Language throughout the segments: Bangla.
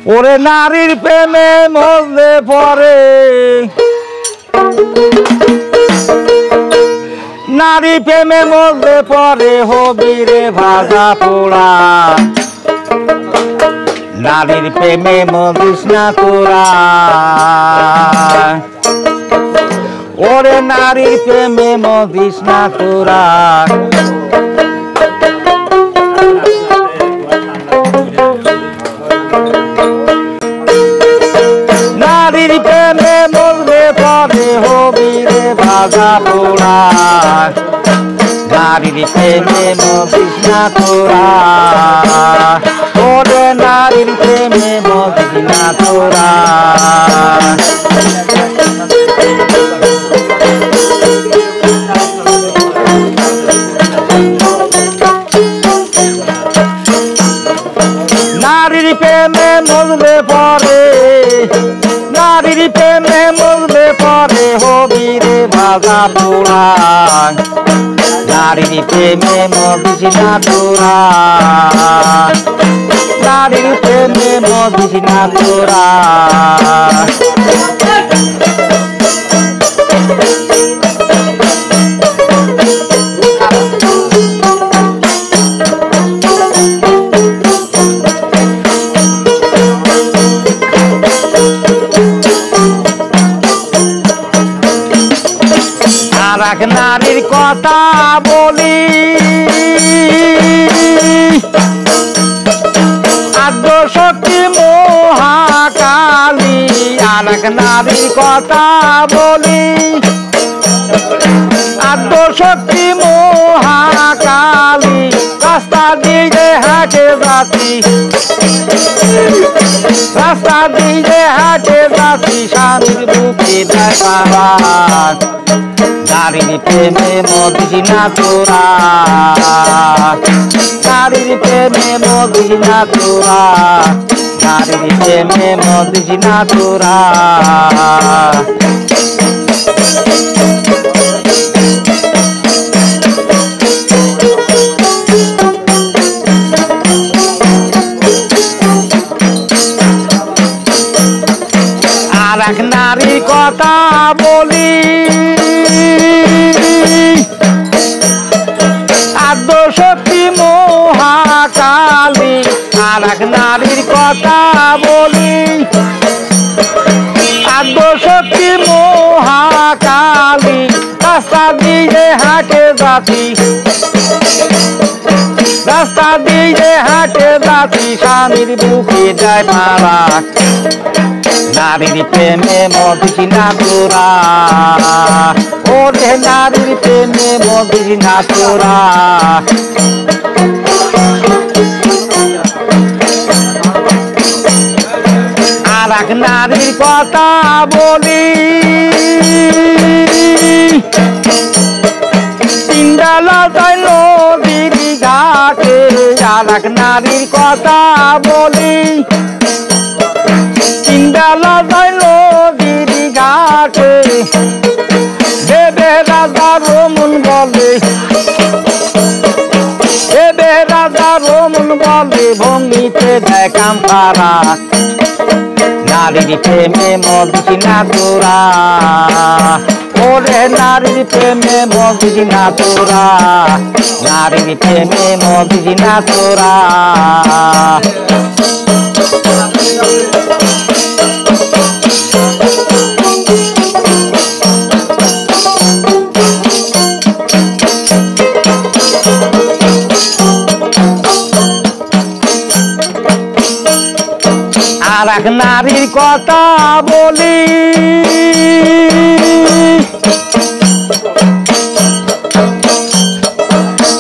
ওরে নারীর প্রেমে মরলে পরে নারী প্রেমে মরলে পরে হবি রে ভাজা পোড়া নারীর প্রেমে মরিস না তোরা ওরে নারীর প্রেমে মরিস না তোরা নারীর প্রেমে মরলে পরে হবি রে ভাজা পোড়া নারীর প্রেমে মরিস না তোরা ওরে নারীর প্রেমে মরিস না তোরা নারীর প্রেমে মরলে পরে নারীর প্রেমে মরলে পরে হবি রে ভাজা পোড়া নারীর প্রেমে মরিস না তোরা নারীর প্রেমে মরিস না তোরা আর এক নারীর কথা বলি আদ্যশক্তি মহাকালী আর এক নারীর কথা বলি আদ্যশক্তি মহাকালী রাস্তা দিয়ে হাটে যাচ্ছি রাস্তা দিয়ে হাটে যাচ্ছি স্বামীর বুকে দেয় বাবা নারীর প্রেমে মরিস না তোরা নারীর প্রেমে মরিস না তোরা নারীর প্রেমে মরিস না তোরা আর এক নারী কথা বলি আদ্যশক্তি মহাকালী আর এক নারীর কথা বলি আদ্যশক্তি মহাকালী রাস্তা দিয়ে হাটে যাচ্ছি রাস্তা দিয়ে হাটে যাচ্ছি স্বামীর বুকে যায় মারা নারীর প্রেমে মরিস না তোরা ওরে নারীর প্রেমে মরিস না তোরা আর এক নারীর কথা বলি তিনডালা যায় নদীর ঘাটে আর এক নারীর কথা বলি তিনডালা যায় নদীর ঘাটে দেবে রাজা রমন বলে দেবে রাজা রমন বলে ভঙ্গিতে দেয় কামপারা নারীর প্রেমে মরিস না তোরা ওরে নারীর প্রেমে মরিস না তোরা নারীর প্রেমে মরিস না তোরা আর এক নারীর কথা বলি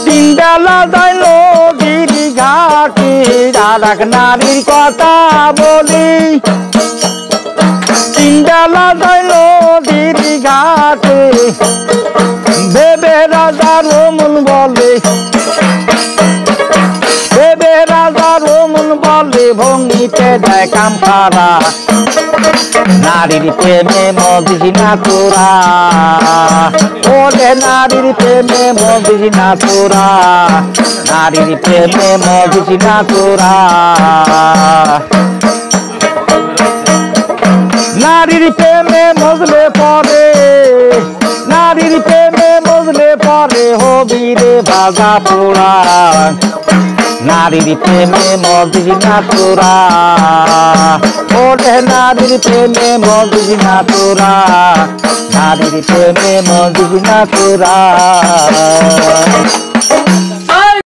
তিনডালা যায় নদীর ঘাটে আর এক নারীর কথা বলি তিনডালা যায় নদীর ঘাটে ভেবে রাজা রমন বলে ভেবে রাজা রমন বলে ভঙ্গিতে দেয় কামপারা নারীর প্রেমে মরিস না তোরা ওরে নারীর প্রেমে মরিস না তোরা নারীর প্রেমে মরিস না তোরা নারীর প্রেমে মজলে পরে নারীর প্রেমে মজলে পরে হবি রে ভাজা পোড়া নারীর প্রেমে মজিস না তোরা ওরে নারীর প্রেমে মজিস না তোরা নারীর প্রেমে মজিস না তোরা